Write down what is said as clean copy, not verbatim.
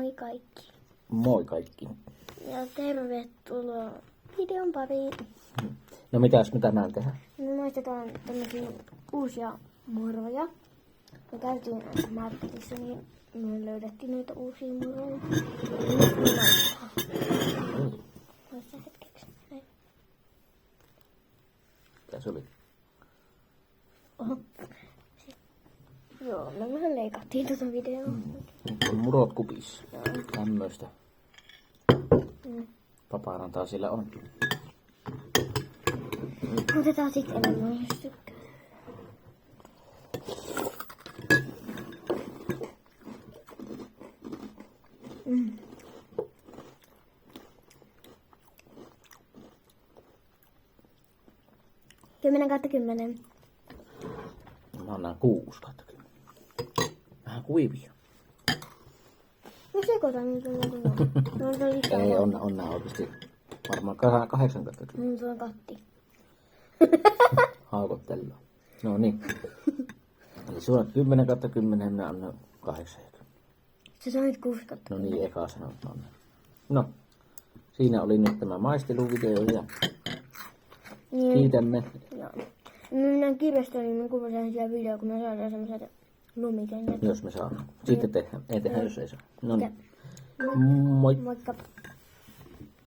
Moi kaikki. Moi kaikki. Ja tervetuloa videon pariin. No mitä tänään tehdään? Me maistetaan tämmöisiä uusia muroja. Me käytiin marketissa, niin me löydettiin noita uusia muroja. Nyt me maistetaan. Maista hetkeksi. Näin. Mitä se oli? Oho. Joo, me vähän leikattiin tuota videoa. On murot kupissa. Joo. Tämmöistä. Mm. Paparantaa sillä on. Otetaan sit enemmän, jos tykkää. Mm. Kymmenen kautta 10. Mä annan 6/10. Vähän kuivia. No sekoitan nyt on Ei, on nää oikeesti varmaan 8/10. Nyt on katti. Haukottelua. No niin. Eli sulla 10/10, minä annan 8. Sä sanoit 6 kautta. No niin, eka sanot on. No, siinä oli nyt tämä maisteluvideo ja Niin, kiitämme. joo. Me mennään kirjastoon, niin me kuvataan siellä video, kun me saadaan semmoiset lumikengät. Jos me saadaan. Sitten tehdään. Ei tehdä, jos ei saa. No niin. Ja- Moi. Moikka.